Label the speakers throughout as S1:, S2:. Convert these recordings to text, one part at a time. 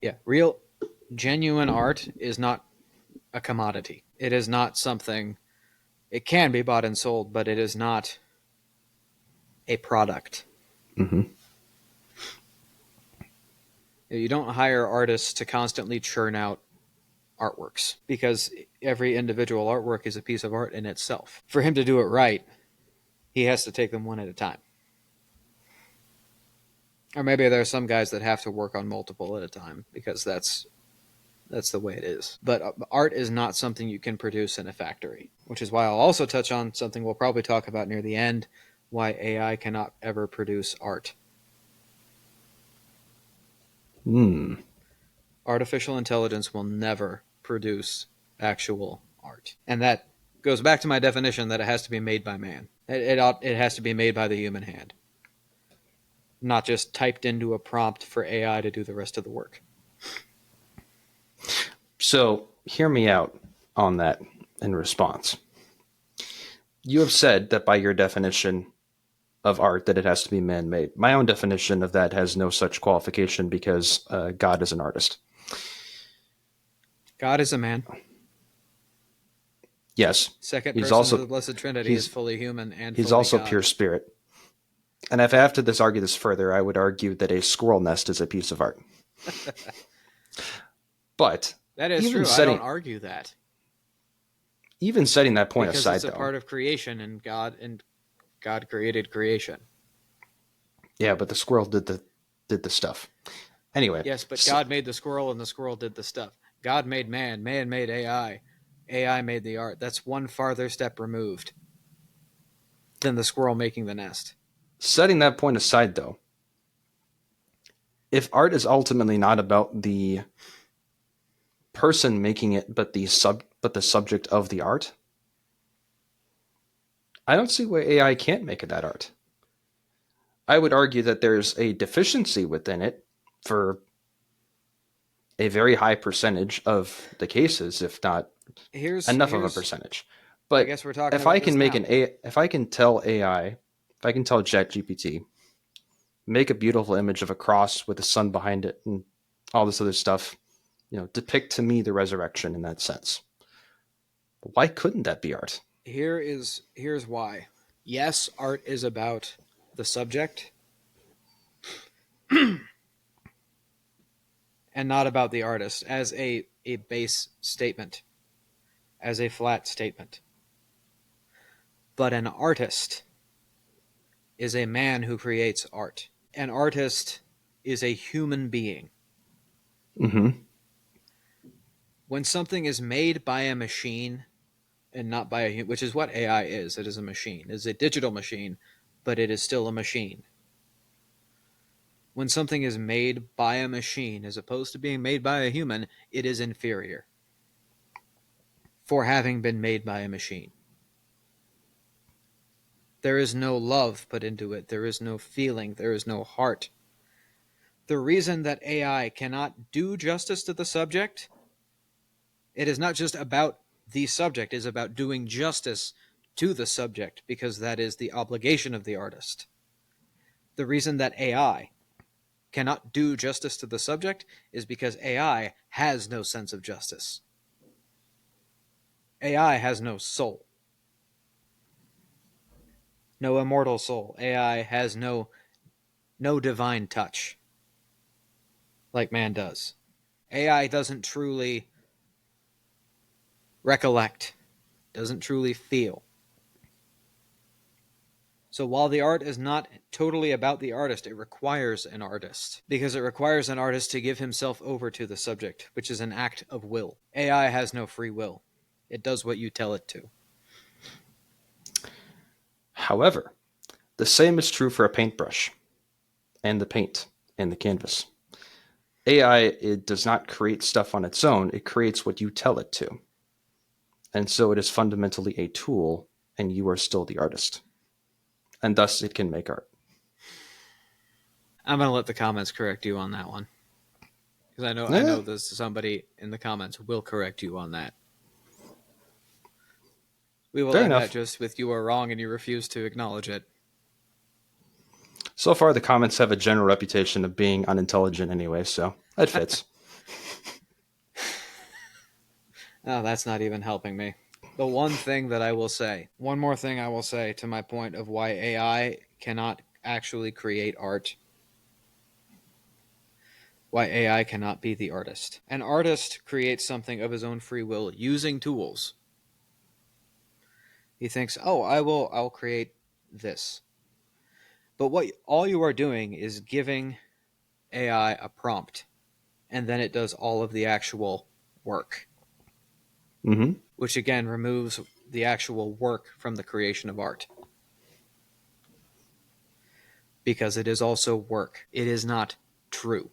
S1: Yeah, real, genuine art is not a commodity. It is not something. It can be bought and sold, but it is not a product.
S2: Mm-hmm.
S1: You don't hire artists to constantly churn out artworks because every individual artwork is a piece of art in itself. For him to do it right, he has to take them one at a time. Or maybe there are some guys that have to work on multiple at a time because that's the way it is. But art is not something you can produce in a factory, which is why I'll also touch on something we'll probably talk about near the end, why AI cannot ever produce art.
S2: Hmm.
S1: Artificial intelligence will never produce actual art. And that goes back to my definition that it has to be made by man. It has to be made by the human hand, not just typed into a prompt for AI to do the rest of the work.
S2: So hear me out on that in response. You have said that by your definition of art that it has to be man-made. My own definition of that has no such qualification because God is an artist.
S1: God is a man.
S2: Yes,
S1: Second
S2: he's
S1: person of
S2: also
S1: the Blessed Trinity is
S2: he's
S1: fully human and
S2: he's
S1: fully
S2: also
S1: God.
S2: pure spirit. And if I have to argue this further, I would argue that a squirrel nest is a piece of art. But
S1: That is
S2: even
S1: true. I don't
S2: setting
S1: argue that
S2: even setting that point
S1: because it's
S2: aside,
S1: a
S2: though,
S1: part of creation, and God created creation.
S2: yeah, but the squirrel did the stuff anyway.
S1: Yes, but
S2: So,
S1: God made the squirrel, and the squirrel did the stuff. God made man. Man made AI. AI made the art. That's one farther step removed than the squirrel making the nest.
S2: setting that point aside, though, if art is ultimately not about the person making it, but the subject of the art, I don't see why AI can't make that art. I would argue that there's a deficiency within it for a very high percentage of the cases, if not enough of a
S1: Here's.
S2: percentage.
S1: I
S2: But
S1: guess we're talking
S2: if I
S1: about this
S2: can make
S1: now.
S2: if I can tell AI, if I can tell ChatGPT, make a beautiful image of a cross with the sun behind it and all this other stuff, depict to me the resurrection in that sense. Why couldn't that be art?
S1: Here's why. Yes, art is about the subject and not about the artist as a base statement, as a flat statement. But an artist is a man who creates art. An artist is a human being.
S2: Mm-hmm.
S1: When something is made by a machine and not by a human, which is what AI is, it is a machine. It is a digital machine, but it is still a machine. When something is made by a machine as opposed to being made by a human, it is inferior for having been made by a machine. There is no love put into it. There is no feeling. There is no heart. The reason that AI cannot do justice to the subject, it is not just about the subject, it is about doing justice to the subject because that is the obligation of the artist. The reason that AI cannot do justice to the subject is because AI has no sense of justice. AI has no soul, no immortal soul. AI has no divine touch like man does. AI doesn't truly recollect, doesn't truly feel. So while the art is not totally about the artist, it requires an artist because it requires an artist to give himself over to the subject, which is an act of will. AI has no free will. It does what you tell it to.
S2: However, the same is true for a paintbrush and the paint and the canvas. AI, it does not create stuff on its own. It creates what you tell it to. And so it is fundamentally a tool, and you are still the artist. And thus it can make art.
S1: I'm gonna let the comments correct you on that one because I
S2: Eh,
S1: know this somebody in the comments will correct you on that. We will
S2: fair
S1: end that
S2: enough.
S1: just with you are wrong and you refuse to acknowledge it.
S2: So far, the comments have a general reputation of being unintelligent anyway, so that fits.
S1: Oh, that's not even helping me. The one thing that I will say, one more thing I will say to my point of why AI cannot actually create art, why AI cannot be the artist. An artist creates something of his own free will using tools. He thinks, "Oh, I'll create this." But what all you are doing is giving AI a prompt, and then it does all of the actual work,
S2: Mm-hmm.
S1: which again removes the actual work from the creation of art. Because it is also work. It is not true.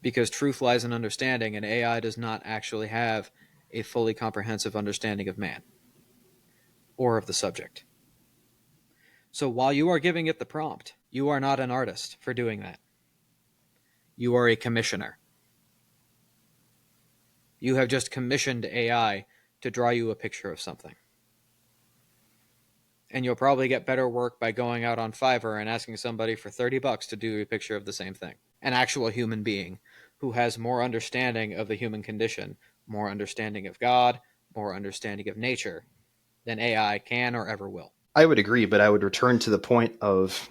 S1: Because truth lies in understanding, and AI does not actually have a fully comprehensive understanding of man or of the subject. So while you are giving it the prompt, you are not an artist for doing that. You are a commissioner. You have just commissioned AI to draw you a picture of something. And you'll probably get better work by going out on Fiverr and asking somebody for $30 to do a picture of the same thing. An actual human being who has more understanding of the human condition, more understanding of God, more understanding of nature than AI can or ever will.
S2: I would agree, but I would return to the point of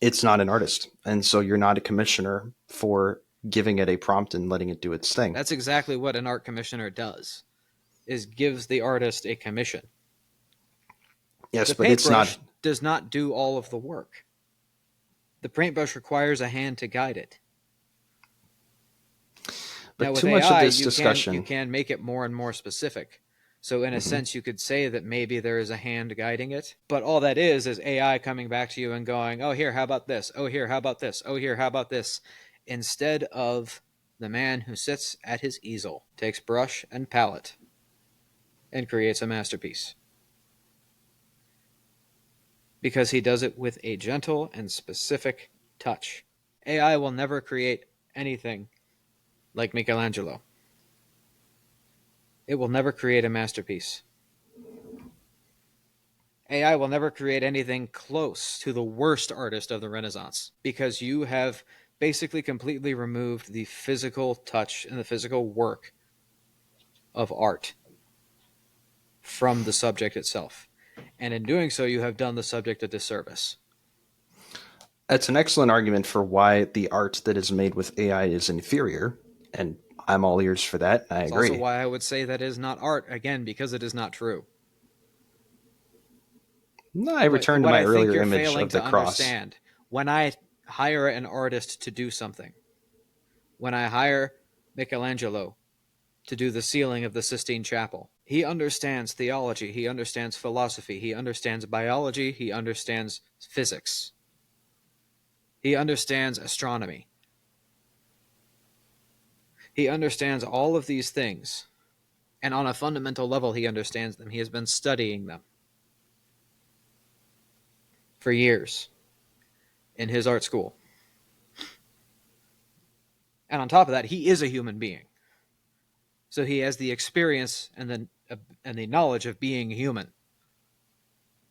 S2: it's not an artist. And so you're not a commissioner for giving it a prompt and letting it do its thing.
S1: That's exactly what an art commissioner does, is gives the artist a commission.
S2: Yes,
S1: The
S2: but it's not.
S1: paintbrush does not do all of the work. The paintbrush requires a hand to guide it. Now
S2: But
S1: with
S2: too much of
S1: AI,
S2: this
S1: you
S2: discussion.
S1: can make it more and more specific. So in a
S2: Mhm.
S1: sense, you could say that maybe there is a hand guiding it, but all that is AI coming back to you and going, "Oh here, how about this? Oh here, how about this? Oh here, how about this?" Instead of the man who sits at his easel, takes brush and palette, and creates a masterpiece. Because he does it with a gentle and specific touch. AI will never create anything like Michelangelo. It will never create a masterpiece. AI will never create anything close to the worst artist of the Renaissance because you have basically completely removed the physical touch and the physical work of art from the subject itself. And in doing so, you have done the subject a disservice.
S2: That's an excellent argument for why the art that is made with AI is inferior. And I'm all ears for that. I
S1: It's also
S2: agree.
S1: why I would say that is not art, again, because it is not true.
S2: No, I return to
S1: What
S2: my
S1: I think
S2: earlier
S1: you're
S2: image
S1: failing
S2: of the
S1: to
S2: cross.
S1: understand, when I hire an artist to do something, when I hire Michelangelo to do the ceiling of the Sistine Chapel, he understands theology, he understands philosophy, he understands biology, he understands physics, he understands astronomy, he understands all of these things. And on a fundamental level, he understands them. He has been studying them for years in his art school. And on top of that, he is a human being. So he has the experience and the knowledge of being human.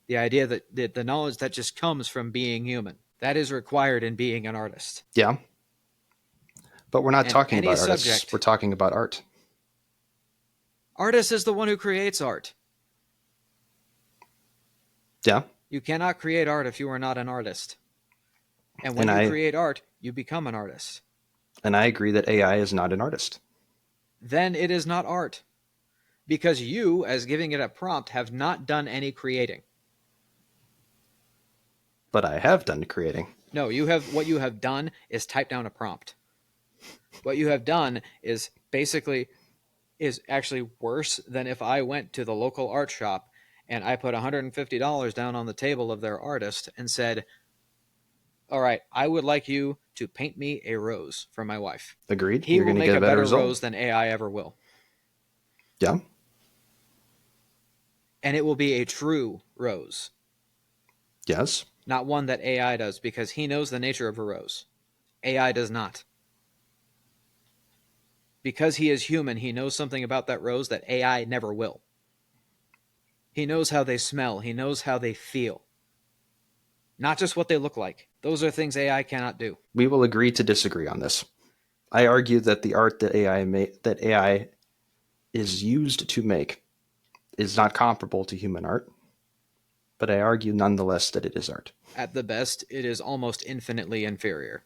S1: The idea that the knowledge that just comes from being human, that is required in being an artist.
S2: Yeah, but we're not
S1: And
S2: talking
S1: any
S2: about artists. We're
S1: subject,
S2: talking about art.
S1: artist is the one who creates art.
S2: Yeah,
S1: You cannot create art if you are not an artist. And when
S2: and
S1: you
S2: I
S1: create art, you become an artist.
S2: and I agree that AI is not an artist.
S1: Then it is not art. Because you, as giving it a prompt, have not done any creating.
S2: But I have done creating.
S1: No, what you have done is type down a prompt. What you have done is basically is actually worse than if I went to the local art shop and I put $150 down on the table of their artist and said, "All right, I would like you to paint me a rose for my wife."
S2: Agreed.
S1: He
S2: You're
S1: will
S2: going to
S1: make
S2: get a
S1: a
S2: better
S1: better
S2: result.
S1: rose than AI ever will.
S2: Yeah.
S1: And it will be a true rose,
S2: Yes.
S1: not one that AI does, because he knows the nature of a rose. AI does not. Because he is human, he knows something about that rose that AI never will. He knows how they smell, he knows how they feel, not just what they look like. Those are things AI cannot do.
S2: We will agree to disagree on this. I argue that the art that AI is used to make is not comparable to human art, but I argue nonetheless that it is art.
S1: At the best, it is almost infinitely inferior.